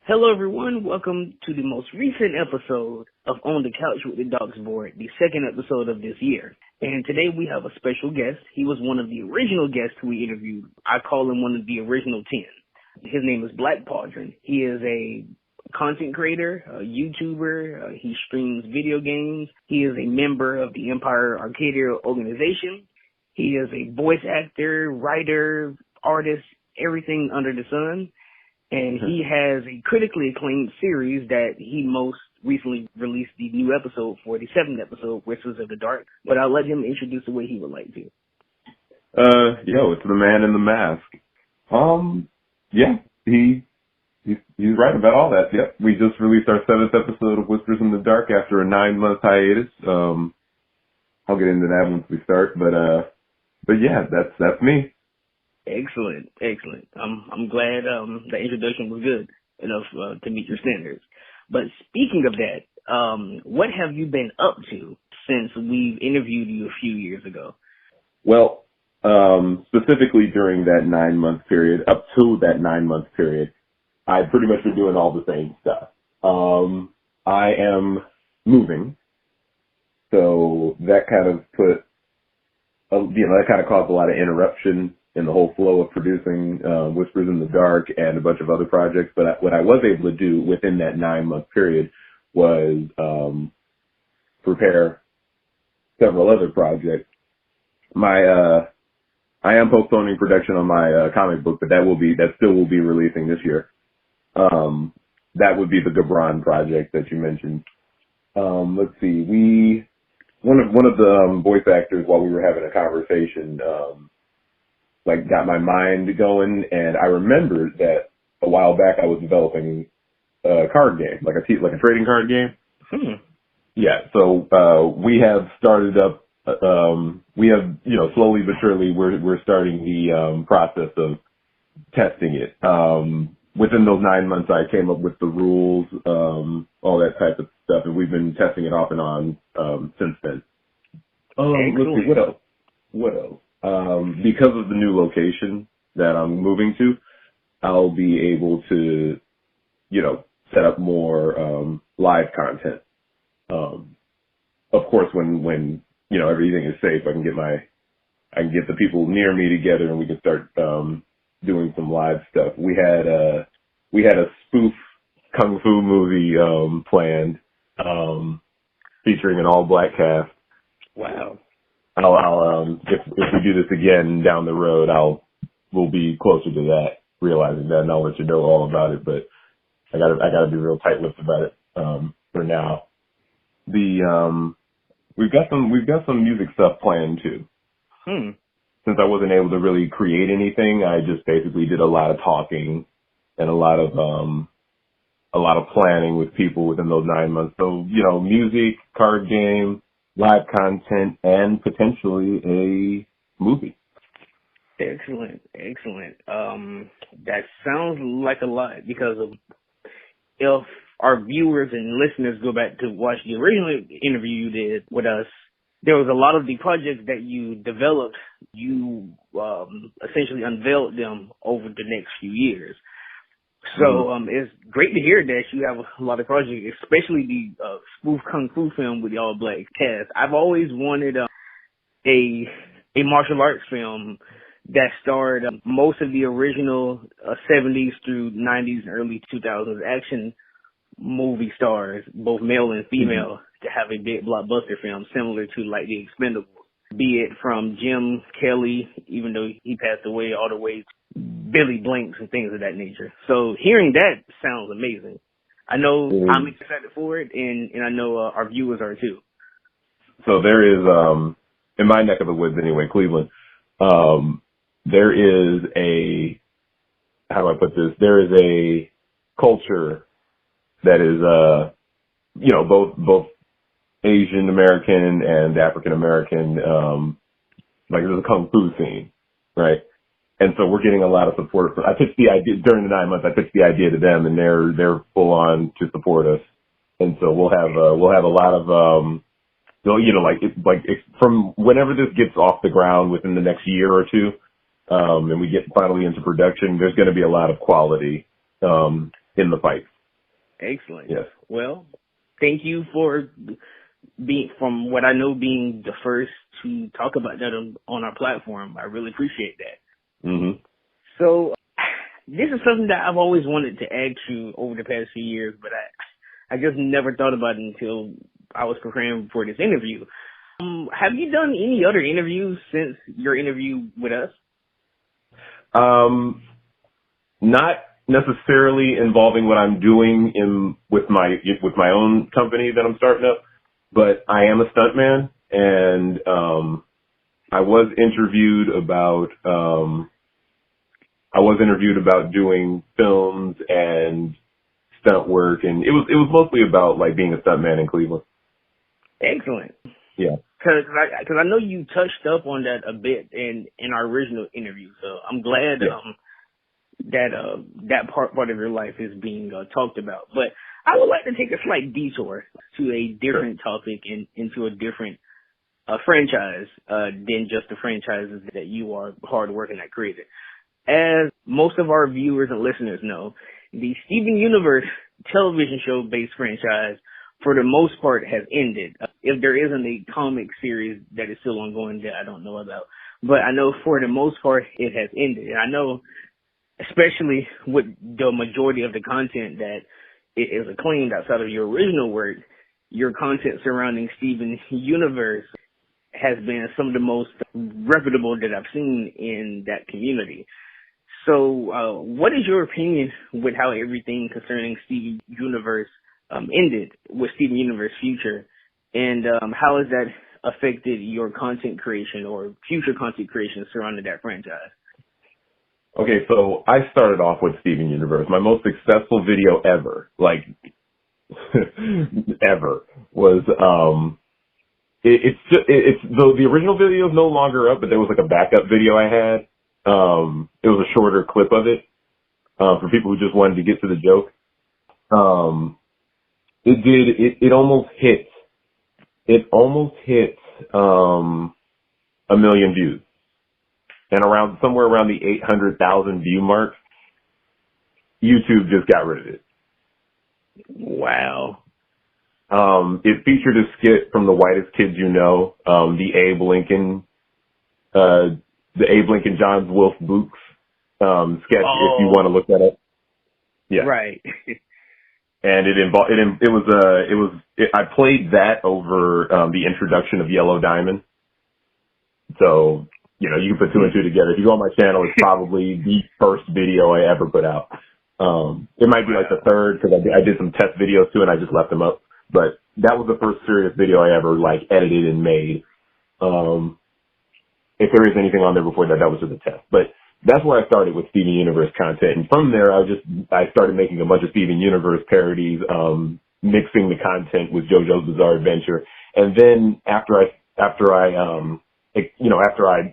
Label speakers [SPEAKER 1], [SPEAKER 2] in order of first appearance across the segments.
[SPEAKER 1] Hello, everyone. Welcome to the most recent episode of On the Couch with the Dogs Board, the second episode of this year. And today we have a special guest. He was one of the original guests we interviewed. I call him one of the original 10. His name is Blaque Pauldron. He is a content creator, a YouTuber. He streams video games. He is a member of the Empire Arcadia organization. He is a voice actor, writer, artist, everything under the sun. And he has a critically acclaimed series that he most recently released the new episode for, the 7th episode, Whispers of the Dark. But I'll let him introduce the way he would like to.
[SPEAKER 2] It's the man in the mask. He's right about all that. Yep. We just released our 7th episode of Whispers in the Dark after a 9-month hiatus. I'll get into that once we start, but yeah, that's me.
[SPEAKER 1] Excellent. I'm glad the introduction was good enough to meet your standards. But speaking of that, what have you been up to since we've interviewed you a few years ago?
[SPEAKER 2] Well, specifically during that 9-month period, up to that 9-month period, I've pretty much been doing all the same stuff. I am moving, so that kind of that kind of caused a lot of interruption in the whole flow of producing Whispers in the Dark and a bunch of other projects. But what I was able to do within that 9-month period was prepare several other projects. I am postponing production on my comic book, but that still will be releasing this year. That would be the Gabron project that you mentioned. Let's see, one of the voice actors, while we were having a conversation, got my mind going, and I remembered that a while back I was developing a card game, like a trading card game. Yeah, so we have started up. We have, slowly but surely, we're starting the process of testing it. Within those 9 months, I came up with the rules, all that type of stuff, and we've been testing it off and on since then. Let's see, what else? Because of the new location that I'm moving to, I'll be able to, set up more live content. Of course, when everything is safe, I can get the people near me together and we can start doing some live stuff. We had a spoof kung fu movie planned, featuring an all black cast.
[SPEAKER 1] Wow.
[SPEAKER 2] I'll if we do this again down the road, we'll be closer to that, realizing that, and I'll let you know all about it. But I gotta be real tight-lipped about it for now. We've got some music stuff planned too. Since I wasn't able to really create anything, I just basically did a lot of talking and a lot of planning with people within those 9 months. So music, card game, live content, and potentially a movie.
[SPEAKER 1] Excellent. That sounds like a lot, because if our viewers and listeners go back to watch the original interview you did with us, there was a lot of the projects that you developed, you essentially unveiled them over the next few years. So it's great to hear that you have a lot of projects, especially the spoof kung fu film with the all black cast. I've always wanted a martial arts film that starred most of the original 70s through 90s and early 2000s action movie stars, both male and female, to have a big blockbuster film similar to like The Expendables, be it from Jim Kelly, even though he passed away, all the way to Billy Blanks and things of that nature. So hearing that sounds amazing. I know I'm excited for it, and I know our viewers are too.
[SPEAKER 2] So there is, in my neck of the woods anyway, Cleveland, there is how do I put this? There is a culture that is, both Asian American and African American, there's a kung fu scene, right? And so we're getting a lot of support. I pitched the idea during the 9 months. I pitched the idea to them, and they're full on to support us. And so we'll have a lot of, from whenever this gets off the ground within the next year or two, and we get finally into production, there's going to be a lot of quality in the fight.
[SPEAKER 1] Excellent.
[SPEAKER 2] Yes.
[SPEAKER 1] Well, thank you for from what I know, being the first to talk about that on our platform. I really appreciate that.
[SPEAKER 2] Mm-hmm.
[SPEAKER 1] So this is something that I've always wanted to ask you over the past few years, but I just never thought about it until I was preparing for this interview. Have you done any other interviews since your interview with us?
[SPEAKER 2] Not necessarily involving what I'm doing with my own company that I'm starting up, but I am a stuntman, and I was interviewed about doing films and stunt work, and it was mostly about like being a stuntman in Cleveland.
[SPEAKER 1] Excellent.
[SPEAKER 2] Yeah.
[SPEAKER 1] Cause I know you touched up on that a bit in our original interview, so I'm glad that part of your life is being talked about. But I would like to take a slight detour to a different topic and into a different franchise than just the franchises that you are hard working at creating. As most of our viewers and listeners know, the Steven Universe television show based franchise, for the most part, has ended. If there isn't a comic series that is still ongoing that I don't know about, but I know for the most part it has ended. And I know, especially with the majority of the content that is acclaimed outside of your original work, your content surrounding Steven Universe has been some of the most reputable that I've seen in that community. So, what is your opinion with how everything concerning Steven Universe ended with Steven Universe Future, and how has that affected your content creation or future content creation surrounding that franchise?
[SPEAKER 2] Okay, so I started off with Steven Universe. My most successful video ever, like ever, was it's the original video is no longer up, but there was like a backup video I had. It was a shorter clip of it for people who just wanted to get to the joke. It almost hit 1 million views, and somewhere around the 800,000 view mark, YouTube just got rid of it.
[SPEAKER 1] Wow.
[SPEAKER 2] It featured a skit from The Whitest Kids You Know, the Abe Lincoln John Wolfe Books sketch. If you want to look that up. Yeah.
[SPEAKER 1] Right.
[SPEAKER 2] And I played that over the introduction of Yellow Diamond. So, you can put two and two together. If you go on my channel, it's probably the first video I ever put out. It might be like the third, because I did some test videos too and I just left them up. But that was the first serious video I ever edited and made. If there is anything on there before that, that was just a test. But that's where I started with Steven Universe content. And from there, I started making a bunch of Steven Universe parodies, mixing the content with JoJo's Bizarre Adventure. And then after I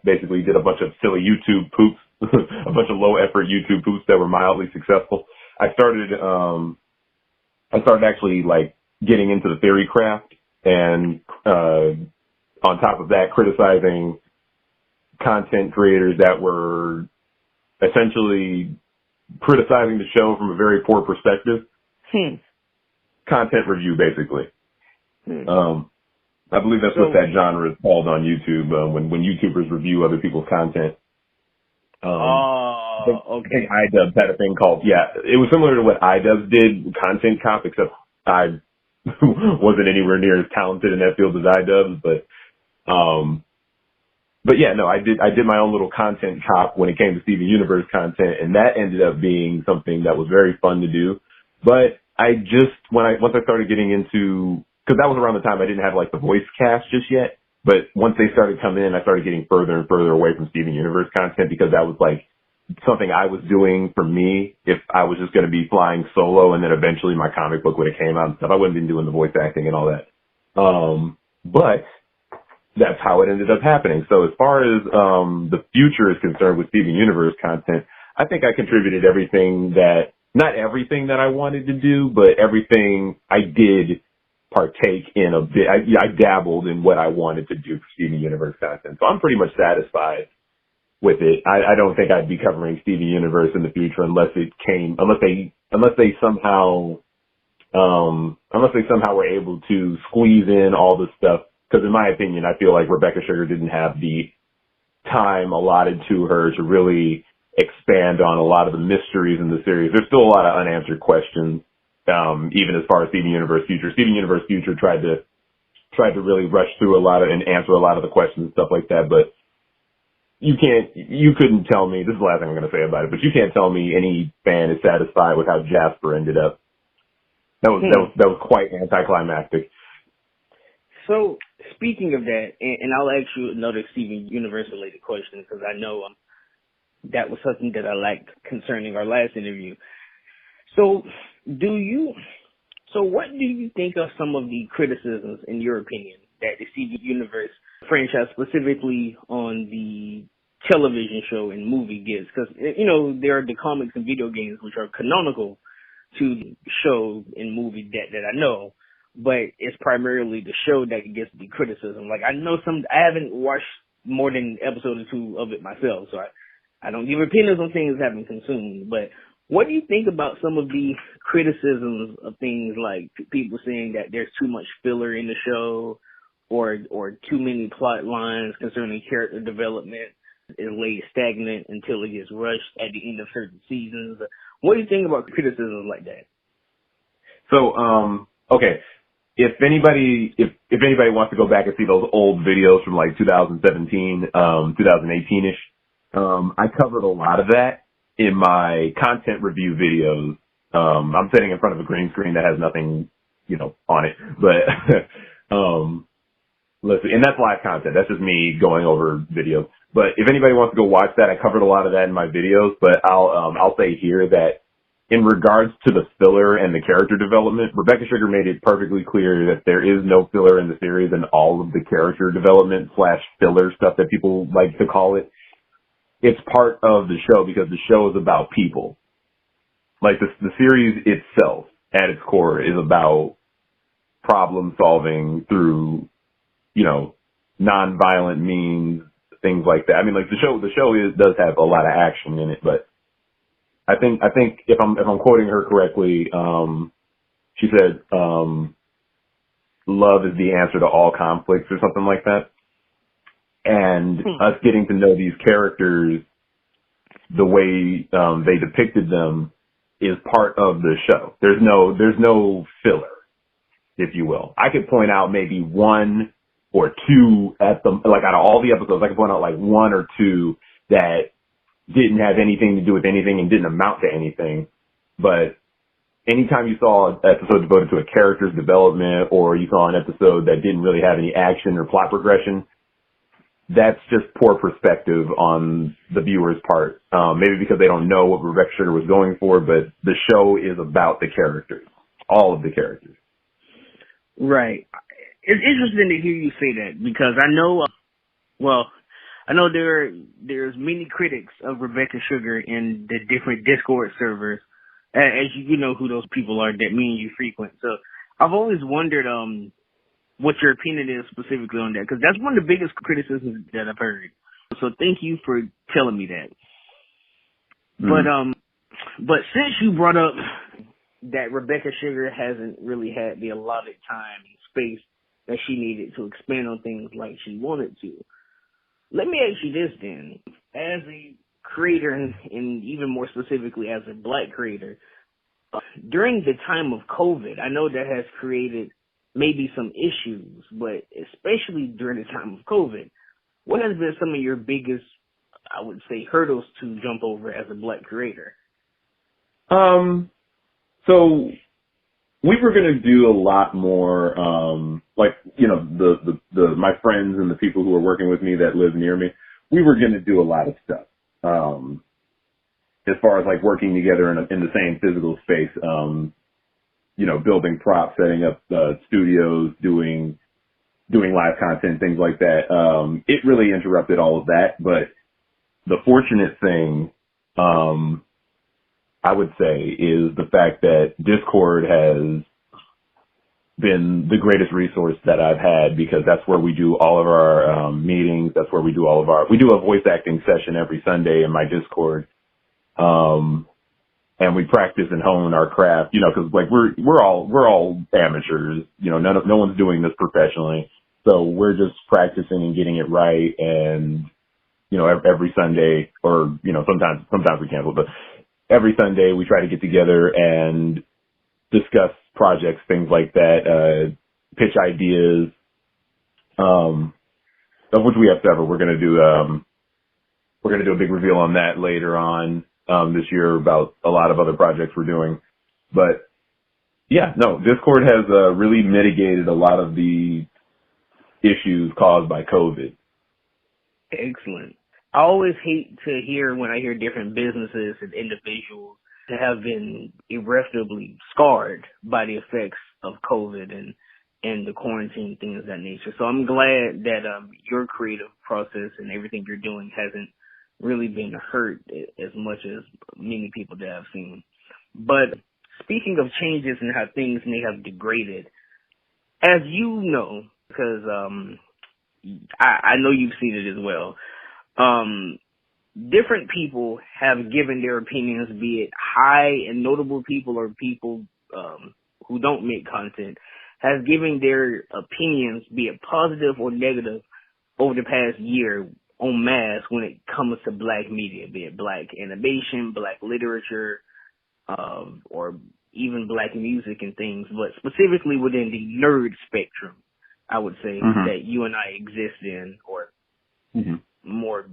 [SPEAKER 2] basically did a bunch of silly YouTube poops, a bunch of low effort YouTube poops that were mildly successful, I started actually getting into the theory craft, and on top of that, criticizing content creators that were essentially criticizing the show from a very poor perspective. Content review, basically. I believe that's what that genre is called on YouTube, when YouTubers review other people's content.
[SPEAKER 1] Okay.
[SPEAKER 2] I think iDubbbz had a thing called, it was similar to what iDubbbz did, Content Cop, except I wasn't anywhere near as talented in that field as iDubbbz, but yeah, no, I did my own little content cop when it came to Steven Universe content, and that ended up being something that was very fun to do. But once I started getting into, because that was around the time I didn't have the voice cast just yet, but once they started coming in, I started getting further and further away from Steven Universe content, because that was something I was doing for me if I was just going to be flying solo, and then eventually my comic book would have came out and stuff. I wouldn't have been doing the voice acting and all that. But that's how it ended up happening. So as far as the future is concerned with Steven Universe content, I think I contributed not everything that I wanted to do, but everything I did partake in a bit. I dabbled in what I wanted to do for Steven Universe content. So I'm pretty much satisfied with it. I don't think I'd be covering Steven Universe in the future unless they somehow unless they somehow were able to squeeze in all the stuff. Because in my opinion, I feel like Rebecca Sugar didn't have the time allotted to her to really expand on a lot of the mysteries in the series. There's still a lot of unanswered questions, even as far as Steven Universe Future. Steven Universe Future tried to really rush through a lot of and answer a lot of the questions and stuff like that, but you couldn't tell me, this is the last thing I'm going to say about it, but you can't tell me any fan is satisfied with how Jasper ended up. That was quite anticlimactic.
[SPEAKER 1] So, speaking of that, and I'll ask you another Steven Universe related question because I know that was something that I liked concerning our last interview. So, what do you think of some of the criticisms, in your opinion, that the Steven Universe franchise, specifically on the television show and movie, gets? Because, there are the comics and video games which are canonical to the show and movie that I know, but it's primarily the show that gets the criticism. Like, I haven't watched more than an episode or two of it myself, so I don't give opinions on things I haven't consumed, but what do you think about some of the criticisms of things like people saying that there's too much filler in the show or too many plot lines concerning character development is laid stagnant until it gets rushed at the end of certain seasons? What do you think about criticisms like that?
[SPEAKER 2] So, okay. If anybody wants to go back and see those old videos from like 2017, 2018-ish, I covered a lot of that in my content review videos. I'm sitting in front of a green screen that has nothing, on it, but, let's see, and that's live content. That's just me going over videos. But if anybody wants to go watch that, I covered a lot of that in my videos, but I'll say here that in regards to the filler and the character development, Rebecca Sugar made it perfectly clear that there is no filler in the series, and all of the character development / filler stuff that people like to call it, it's part of the show because the show is about people. Like the series itself at its core is about problem solving through, non-violent means, things like that. I mean, like the show does have a lot of action in it, but I think if I'm quoting her correctly, she said, love is the answer to all conflicts or something like that. And us getting to know these characters the way they depicted them is part of the show. There's no filler, if you will. I could point out maybe one or two out of all the episodes, I could point out like one or two that didn't have anything to do with anything and didn't amount to anything. But anytime you saw an episode devoted to a character's development, or you saw an episode that didn't really have any action or plot progression, that's just poor perspective on the viewer's part. Maybe because they don't know what Rebecca Sugar was going for, but the show is about the characters. All of the characters.
[SPEAKER 1] Right. It's interesting to hear you say that because I know, I know there's many critics of Rebecca Sugar in the different Discord servers, as you know who those people are that me and you frequent. So I've always wondered what your opinion is specifically on that, because that's one of the biggest criticisms that I've heard. So thank you for telling me that. Mm. But since you brought up that Rebecca Sugar hasn't really had the allotted time and space that she needed to expand on things like she wanted to, let me ask you this then. As a creator, and even more specifically as a Black creator, during the time of COVID, I know that has created maybe some issues, but especially during the time of COVID, what has been some of your biggest, I would say, hurdles to jump over as a Black creator?
[SPEAKER 2] So we were going to do a lot more, my friends and the people who are working with me that live near me, we were going to do a lot of stuff. As far as like working together in the same physical space, building props, setting up studios, doing live content, things like that. It really interrupted all of that. But the fortunate thing, I would say, is the fact that Discord has been the greatest resource that I've had, because that's where we do all of our meetings. That's where we do we do a voice acting session every Sunday in my Discord. and we practice and hone our craft, you know, cause like we're all amateurs, you know, no one's doing this professionally. So we're just practicing and getting it right. And, you know, every Sunday, or, you know, sometimes we cancel, but every Sunday we try to get together and discuss projects, things like that, pitch ideas, of which we have several. We're going to do a big reveal on that later on, this year, about a lot of other projects we're doing. But yeah, no, Discord has, really mitigated a lot of the issues caused by COVID.
[SPEAKER 1] Excellent. I always hate to hear when I hear different businesses and individuals that have been irreparably scarred by the effects of COVID and the quarantine, things of that nature. So I'm glad that your creative process and everything you're doing hasn't really been hurt as much as many people that I've seen. But speaking of changes and how things may have degraded, as you know, because I know you've seen it as well, different people have given their opinions, be it high and notable people or people who don't make content, has given their opinions, be it positive or negative, over the past year en masse when it comes to Black media, be it Black animation, Black literature, or even Black music and things, but specifically within the nerd spectrum, I would say, that you and I exist in, or more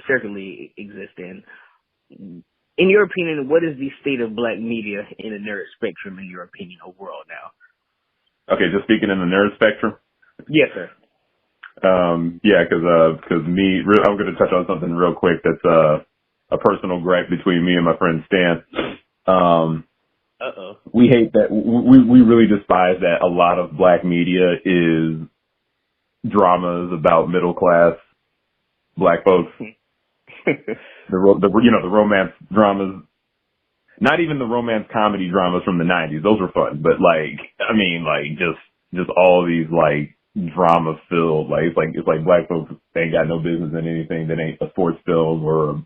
[SPEAKER 1] certainly exist in. In your opinion, what is the state of Black media in the nerd spectrum, in your opinion, overall now?
[SPEAKER 2] Okay, just speaking in the nerd spectrum?
[SPEAKER 1] Yes, sir.
[SPEAKER 2] Yeah, cause me, I'm going to touch on something real quick that's, a personal gripe between me and my friend Stan. We hate that, we really despise that a lot of Black media is dramas about middle class Black folks. the romance dramas, not even the romance comedy dramas from the 90s. Those were fun, but just all these like drama filled, it's like Black folks ain't got no business in anything that ain't a sports film or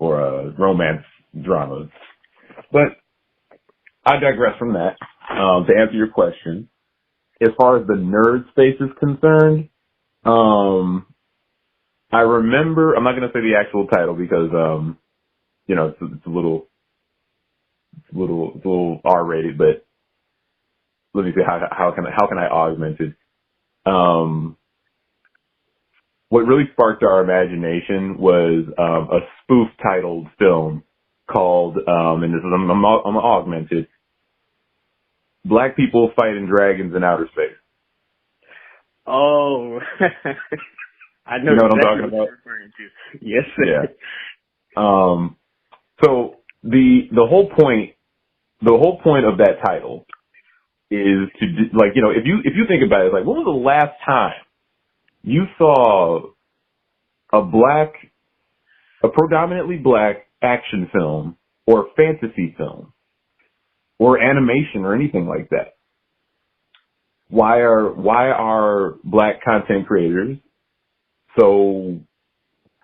[SPEAKER 2] a romance drama. But I digress from that. To answer your question, as far as the nerd space is concerned, I remember, I'm not going to say the actual title because, it's a little R-rated, but let me see how can I augment it? What really sparked our imagination was, a spoof titled film called, and this is, I'm augmented, Black People Fighting Dragons in Outer Space.
[SPEAKER 1] Oh, I know,
[SPEAKER 2] you know what
[SPEAKER 1] exactly
[SPEAKER 2] I'm talking about?
[SPEAKER 1] You're referring to. Yes, sir.
[SPEAKER 2] Yeah. So the whole point of that title is to, if you think about it, when was the last time you saw a predominantly Black action film or fantasy film or animation or anything like that? Why are Black content creators so,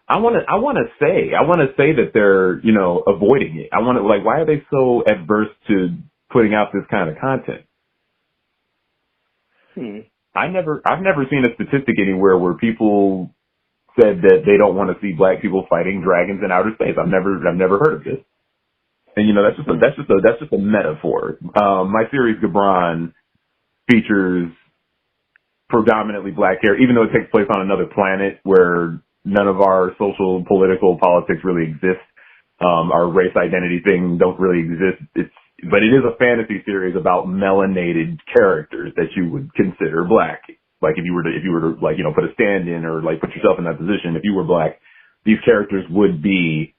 [SPEAKER 2] I want to say that they're, avoiding it. why are they so adverse to putting out this kind of content? I've never seen a statistic anywhere where people said that they don't want to see Black people fighting dragons in outer space. I've never heard of this. And that's just a metaphor. My series Gabron features predominantly Black hair, even though it takes place on another planet where none of our social, political politics really exist. Our race identity thing don't really exist. But it is a fantasy series about melanated characters that you would consider Black. Like if you were to put a stand-in or put yourself in that position, if you were Black, these characters would be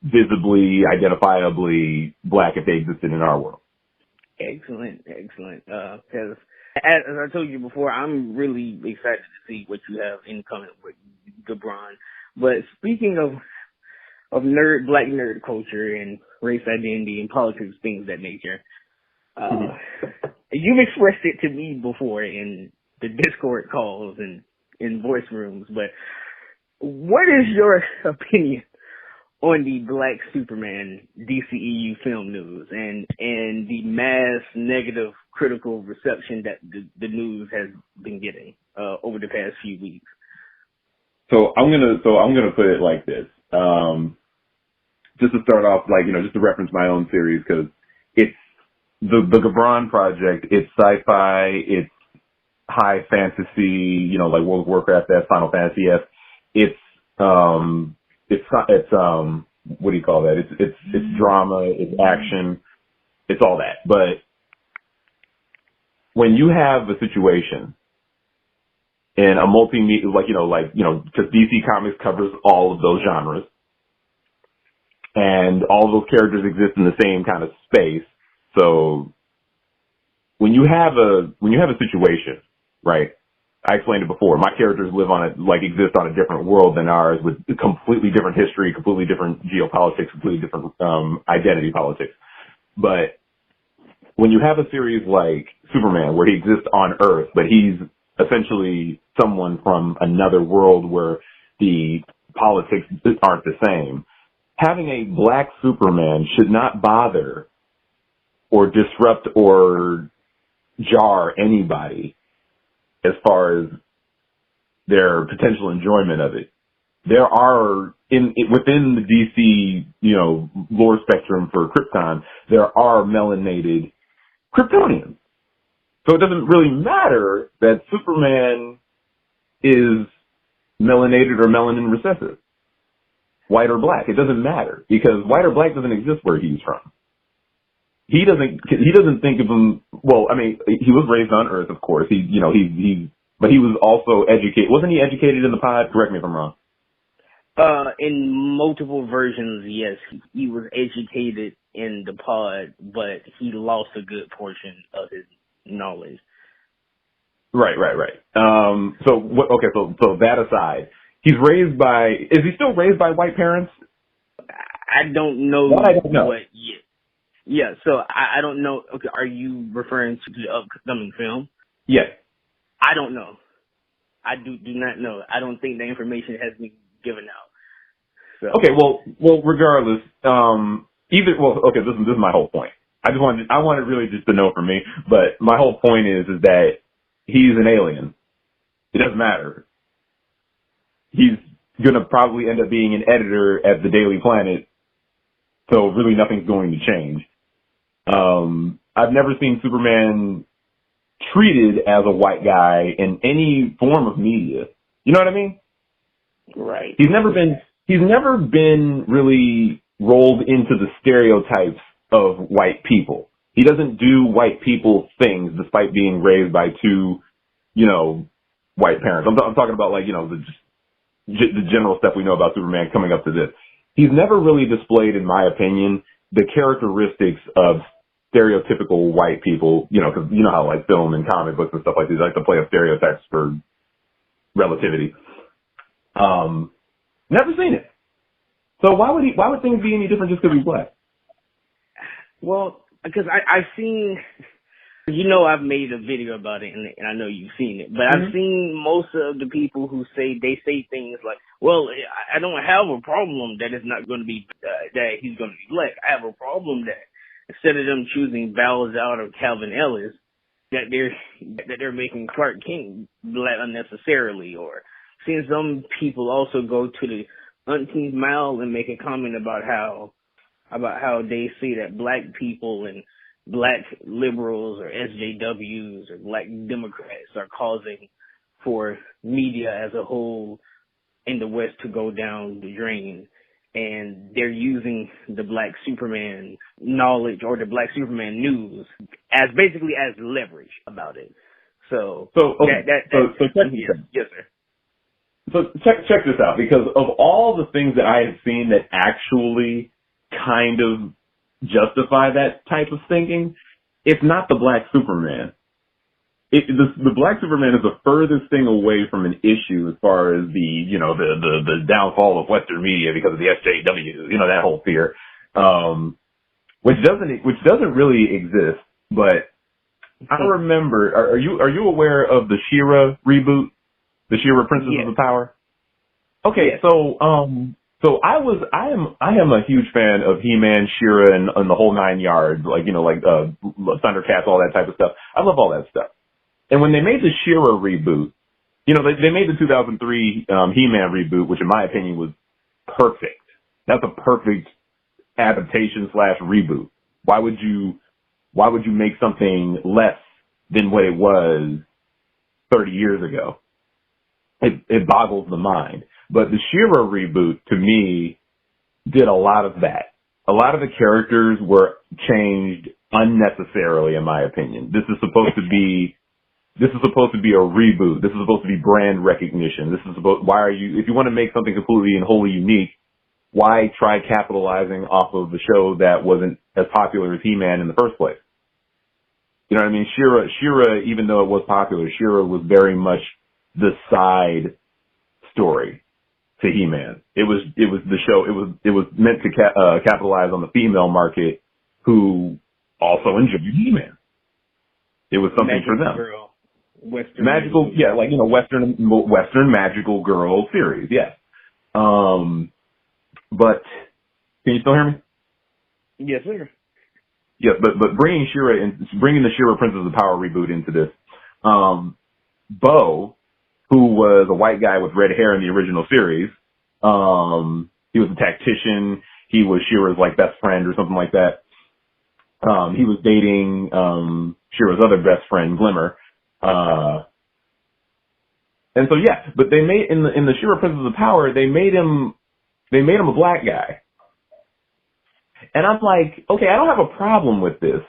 [SPEAKER 2] visibly, identifiably Black if they existed in our world.
[SPEAKER 1] Excellent. Because as I told you before, I'm really excited to see what you have incoming with Gabron. But speaking of Black nerd culture and race identity and politics, things of that nature, you've expressed it to me before in the Discord calls and in voice rooms. But what is your opinion on the Black Superman DCEU film news and the mass negative critical reception that the news has been getting over the past few weeks.
[SPEAKER 2] So I'm gonna put it like this. Just to start off, like, just to reference my own series, because it's the Gabron project. It's sci-fi. It's high fantasy. Like World of Warcraft, that's Final Fantasy. It's what do you call that? It's drama. It's action. It's all that. But when you have a situation in a multimedia, because DC Comics covers all of those genres, and all of those characters exist in the same kind of space. So when you have a situation, right? I explained it before. My characters exist on a different world than ours, with completely different history, completely different geopolitics, completely different identity politics. But when you have a series like Superman, where he exists on Earth, but he's essentially someone from another world where the politics aren't the same, having a Black Superman should not bother or disrupt or jar anybody as far as their potential enjoyment of it. There are, within the DC, lore spectrum for Krypton, there are melanated Kryptonians. So it doesn't really matter that Superman is melanated or melanin recessive, white or black. It doesn't matter, because white or black doesn't exist where he's from. He doesn't think of him. Well, I mean, he was raised on Earth, of course. But he was also educated. Wasn't he educated in the pod? Correct me if I'm wrong.
[SPEAKER 1] In multiple versions, yes, he was educated in the pod, but he lost a good portion of his knowledge.
[SPEAKER 2] Right. So that aside, is he still raised by white parents?
[SPEAKER 1] I don't know.
[SPEAKER 2] That I don't know.
[SPEAKER 1] Yeah, so I don't know. Okay, are you referring to the upcoming film?
[SPEAKER 2] Yes.
[SPEAKER 1] I don't know. I do not know. I don't think the information has been given out. So.
[SPEAKER 2] Okay, well, regardless, this is my whole point. I wanted really just to know for me, but my whole point is that he's an alien. It doesn't matter. He's gonna probably end up being an editor at the Daily Planet, so really nothing's going to change. I've never seen Superman treated as a white guy in any form of media. You know what I mean?
[SPEAKER 1] Right.
[SPEAKER 2] He's never been really rolled into the stereotypes of white people. He doesn't do white people things despite being raised by two, white parents. I'm talking about the general stuff we know about Superman coming up to this. He's never really displayed, in my opinion, the characteristics of stereotypical white people, because you know how film and comic books and stuff like these like to play up stereotypes for relativity. Never seen it. So why would things be any different just because he's black?
[SPEAKER 1] Well, because I've seen, I've made a video about it, and I know you've seen it, but I've seen most of the people who say things like, well, I don't have a problem that it's not going to be, that he's going to be black. I have a problem that instead of them choosing Bowser or Calvin Ellis, that they're making Clark Kent black unnecessarily, or seeing some people also go to the umpteenth mile and make a comment about how they say that black people and black liberals or SJWs or black Democrats are causing for media as a whole in the West to go down the drain. And they're using the Black Superman knowledge or the Black Superman news as basically as leverage about it. So check this out. Yes, sir.
[SPEAKER 2] So check this out, because of all the things that I have seen that actually kind of justify that type of thinking, it's not the Black Superman. The Black Superman is the furthest thing away from an issue as far as the downfall of Western media because of the SJW, that whole fear, which doesn't really exist. But I remember, are you aware of the She-Ra reboot, the She-Ra Princess of the Power? Okay, yes. So So I am a huge fan of He-Man, She-Ra, and the whole nine yards, like, Thundercats, all that type of stuff. I love all that stuff. And when they made the She-Ra reboot, they made the 2003 He-Man reboot, which in my opinion was perfect. That's a perfect adaptation / reboot. Why would you make something less than what it was 30 years ago? It boggles the mind. But the She-Ra reboot, to me, did a lot of that. A lot of the characters were changed unnecessarily, in my opinion. This is supposed to be a reboot. This is supposed to be brand recognition. If you want to make something completely and wholly unique, why try capitalizing off of the show that wasn't as popular as He-Man in the first place? You know what I mean? She-Ra, even though it was popular, She-Ra was very much the side story to He-Man. It was the show. It was meant to capitalize on the female market who also enjoyed He-Man. It was something
[SPEAKER 1] Magical
[SPEAKER 2] for them.
[SPEAKER 1] Girl.
[SPEAKER 2] Magical, yeah, like, Western magical girl series, yes. But can you still hear me?
[SPEAKER 1] Yes, sir.
[SPEAKER 2] Yeah, but bringing the She-Ra Princess of Power reboot into this, Bo, who was a white guy with red hair in the original series, he was a tactician. He was She-Ra's best friend or something like that. He was dating She-Ra's other best friend, Glimmer. And so yeah, but they made in the She-Ra Princess of Power, they made him a black guy. And I'm like, okay, I don't have a problem with this,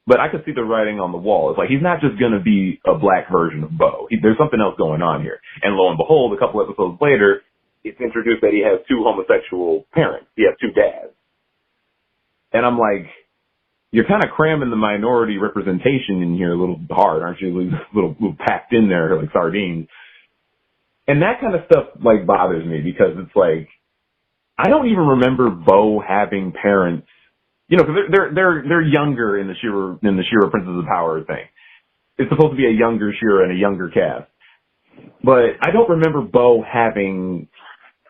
[SPEAKER 2] but I could see the writing on the wall. It's like, he's not just going to be a black version of Bo. There's something else going on here. And lo and behold, a couple episodes later, it's introduced that he has two homosexual parents. He has two dads. And I'm like, you're kind of cramming the minority representation in here a little hard, aren't you? A little packed in there like sardines. And that kind of stuff bothers me, because it's like, I don't even remember Bo having parents, because they're younger in the She-Ra Princess of Power thing. It's supposed to be a younger She-Ra and a younger cast. But I don't remember Bo having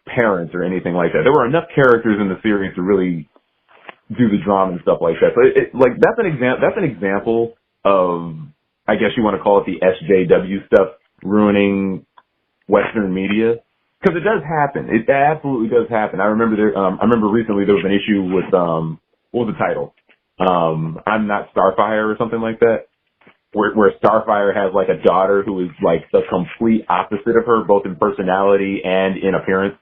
[SPEAKER 2] parents or anything like that. There were enough characters in the series to really do the drama and stuff like that. So that's an example of, I guess you want to call it, the SJW stuff ruining Western media. Because it does happen. It absolutely does happen. I remember recently there was an issue with, what was the title? I'm Not Starfire or something like that. Where Starfire has a daughter who is the complete opposite of her, both in personality and in appearance.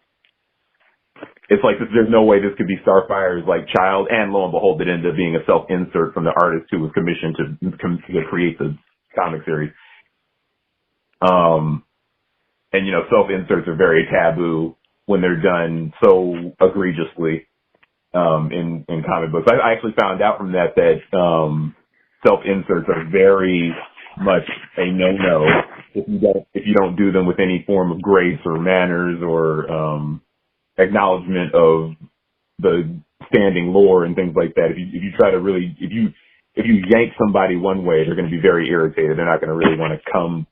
[SPEAKER 2] It's there's no way this could be Starfire's child, and lo and behold, it ended up being a self-insert from the artist who was commissioned to create the comic series. And self-inserts are very taboo when they're done so egregiously in comic books. I actually found out from that self-inserts are very much a no-no if you don't do them with any form of grace or manners or acknowledgement of the standing lore and things like that. If you try to really, if you yank somebody one way, they're going to be very irritated. They're not going to really want to come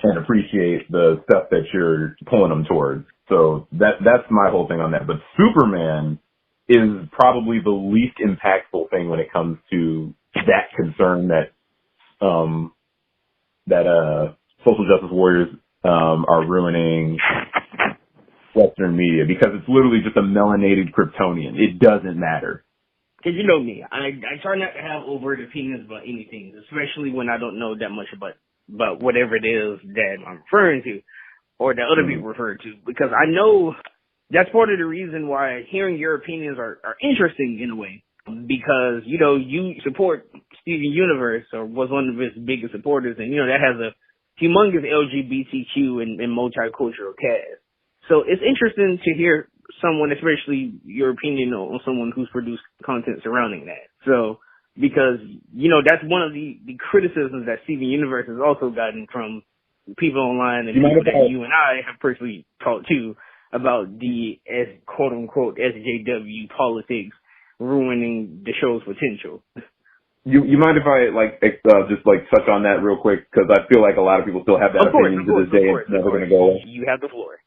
[SPEAKER 2] and appreciate the stuff that you're pulling them towards. So that's my whole thing on that. But Superman is probably the least impactful thing when it comes to that concern that social justice warriors are ruining Western media, because it's literally just a melanated Kryptonian. It doesn't matter.
[SPEAKER 1] Because you know me, I try not to have overt opinions about anything, especially when I don't know that much about whatever it is that I'm referring to, or that other people refer to, because I know that's part of the reason why hearing your opinions are interesting in a way, because, you support Steven Universe, or was one of his biggest supporters, and, that has a humongous LGBTQ and multicultural cast. So it's interesting to hear someone, especially your opinion on someone who's produced content surrounding that. So, because, that's one of the criticisms that Steven Universe has also gotten from people online and people that you and I have personally talked to about the quote unquote SJW politics ruining the show's potential.
[SPEAKER 2] You mind if I just touch on that real quick, because I feel like a lot of people still have that opinion to this day. It's never going to go away.
[SPEAKER 1] You have the floor.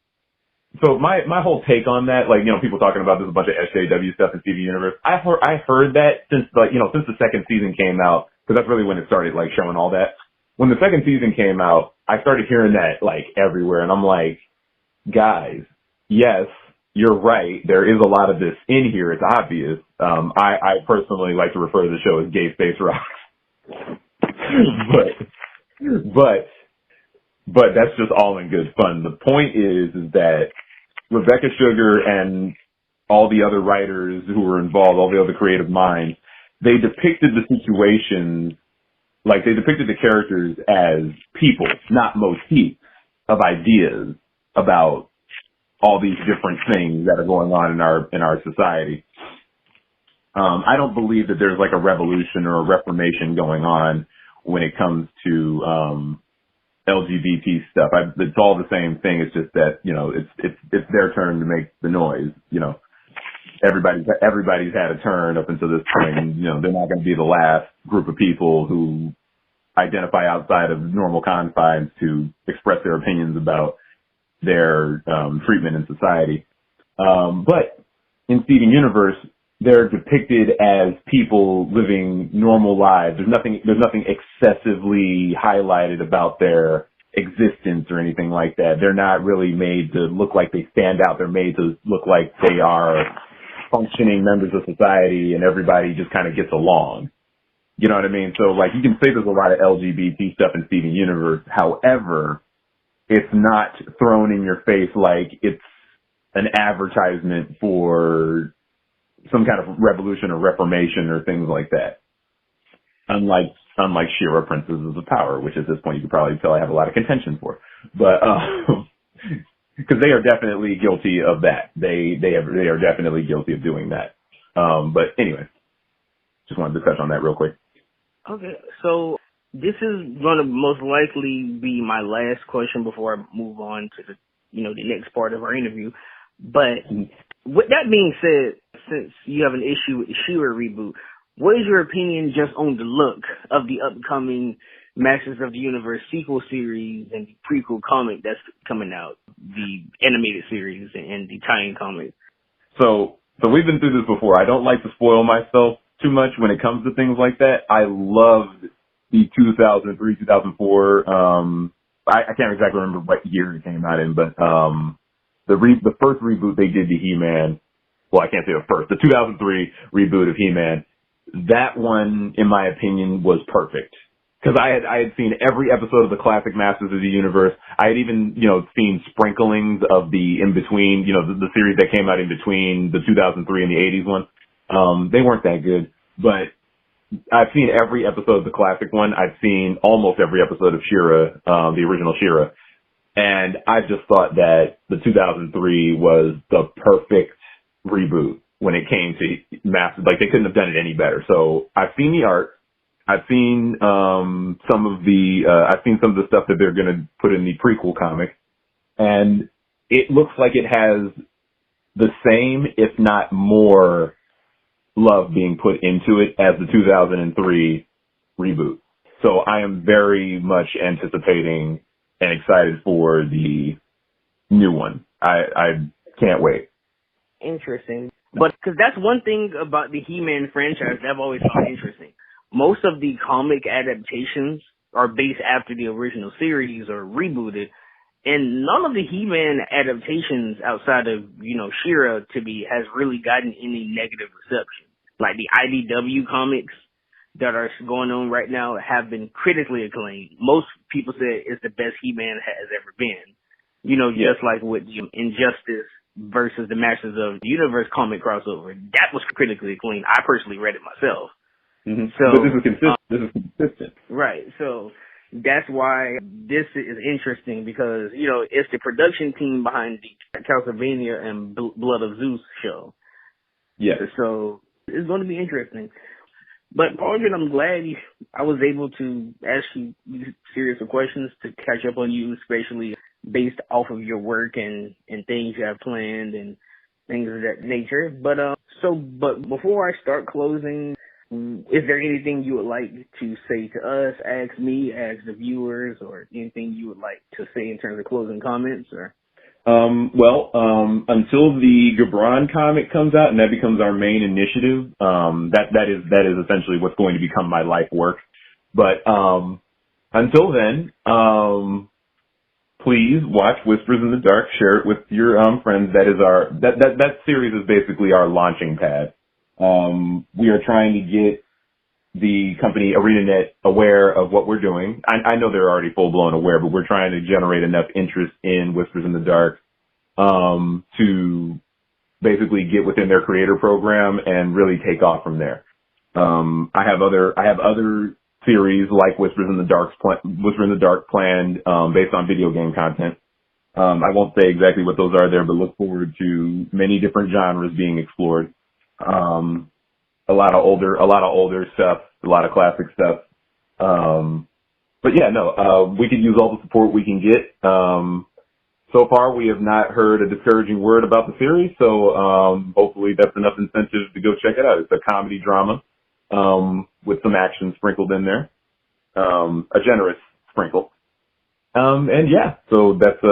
[SPEAKER 2] So my whole take on that, like, people talking about there's a bunch of SJW stuff in TV Universe. I heard that since since the second season came out, because that's really when it started like showing all that. When the second season came out, I started hearing that like everywhere, and I'm like, guys, yes, you're right. There is a lot of this in here. It's obvious. I personally like to refer to the show as Gay Space Rocks, but that's just all in good fun. The point is that Rebecca Sugar and all the other writers who were involved, all the other creative minds, they depicted the situations, like they depicted the characters as people, not motifs of ideas about all these different things that are going on in our society. I don't believe that there's like a revolution or a reformation going on when it comes to LGBT stuff. It's all the same thing. It's just that, it's their turn to make the noise. Everybody's had a turn up until this point, and, they're not going to be the last group of people who identify outside of normal confines to express their opinions about their treatment in society. But in Steven Universe, they're depicted as people living normal lives. There's nothing excessively highlighted about their existence or anything like that. They're not really made to look like they stand out. They're made to look like they are functioning members of society and everybody just kind of gets along. You know what I mean? So like you can say there's a lot of LGBT stuff in Steven Universe. However, it's not thrown in your face like it's an advertisement for some kind of revolution or reformation or things like that. Unlike She-Ra Princesses of Power, which at this point you could probably tell I have a lot of contention for. But, because they are definitely guilty of that. They are definitely guilty of doing that. But anyway, just wanted to touch on that real quick.
[SPEAKER 1] Okay, so this is going to most likely be my last question before I move on to the next part of our interview. But with that being said, since you have an issue with the She-Ra reboot, what is your opinion just on the look of the upcoming Masters of the Universe sequel series and the prequel comic that's coming out, the animated series and the tie-in comic?
[SPEAKER 2] So we've been through this before. I don't like to spoil myself too much when it comes to things like that. I loved the 2003, 2004, I can't exactly remember what year it came out in, but the first reboot they did to He-Man, well, I can't say the first, the 2003 reboot of He-Man, that one, in my opinion, was perfect. Because I had seen every episode of the classic Masters of the Universe. I had even, seen sprinklings of the in-between, the series that came out in between the 2003 and the 80s one. They weren't that good, but I've seen every episode of the classic one. I've seen almost every episode of She-Ra, the original She-Ra. And I just thought that the 2003 was the perfect reboot when it came to Masters. Like, they couldn't have done it any better. So I've seen the art. I've seen some of the stuff that they're going to put in the prequel comic, and it looks like it has the same, if not more, love being put into it as the 2003 reboot. So I am very much anticipating and excited for the new one. I can't wait.
[SPEAKER 1] Interesting. But because that's one thing about the He-Man franchise that I've always found interesting. Most of the comic adaptations are based after the original series or rebooted, and none of the He-Man adaptations outside of, She-Ra has really gotten any negative reception. Like the IDW comics that are going on right now have been critically acclaimed. Most people say it's the best He-Man has ever been. Just like with Injustice versus the Masters of the Universe comic crossover. That was critically acclaimed. I personally read it myself.
[SPEAKER 2] Mm-hmm.
[SPEAKER 1] So,
[SPEAKER 2] but this is consistent.
[SPEAKER 1] Right. So that's why this is interesting because, it's the production team behind the Castlevania and Blood of Zeus show.
[SPEAKER 2] Yeah.
[SPEAKER 1] So it's going to be interesting. But Pauldron, I'm glad I was able to ask you these serious questions to catch up on you, especially based off of your work and things you have planned and things of that nature. But before I start closing, is there anything you would like to say to us, ask me, ask the viewers, or anything you would like to say in terms of closing comments? Or
[SPEAKER 2] Until the Gabron comic comes out and that becomes our main initiative, that is essentially what's going to become my life work. But, until then, please watch Whispers in the Dark, share it with your, friends. That series is basically our launching pad. We are trying to get the company ArenaNet aware of what we're doing. I know they're already full blown aware, but we're trying to generate enough interest in Whispers in the Dark to basically get within their creator program and really take off from there. I have other series like Whispers in the Dark planned based on video game content. I won't say exactly what those are there, but look forward to many different genres being explored. A lot of older stuff, a lot of classic stuff. But yeah, no, we could use all the support we can get. So far, we have not heard a discouraging word about the series, so hopefully that's enough incentive to go check it out. It's a comedy drama with some action sprinkled in there, a generous sprinkle. And yeah, so that's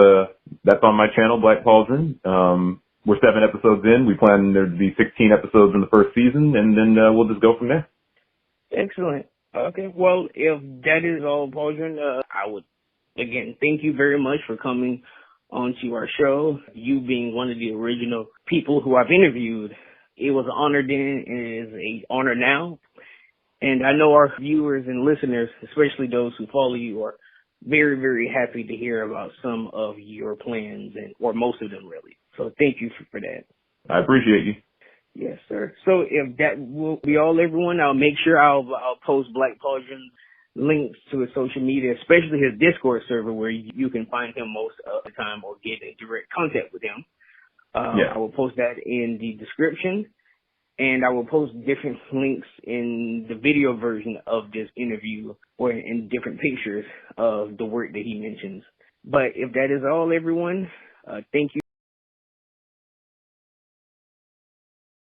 [SPEAKER 2] on my channel, Blaque Pauldron. We're 7 episodes in. We plan there to be 16 episodes in the first season, and then we'll just go from there.
[SPEAKER 1] Excellent. Okay. Well, if that is all, Pauldron, I would again thank you very much for coming onto our show. You being one of the original people who I've interviewed, it was an honor then, and it is an honor now. And I know our viewers and listeners, especially those who follow you, are very, very happy to hear about some of your plans, or most of them, really. So thank you for that.
[SPEAKER 2] I appreciate you.
[SPEAKER 1] Yes, sir. So if that will be all, everyone, I'll make sure I'll post Blaque Pauldron's links to his social media, especially his Discord server, where you can find him most of the time or get in direct contact with him. I will post that in the description, and I will post different links in the video version of this interview or in different pictures of the work that he mentions. But if that is all, everyone, thank you.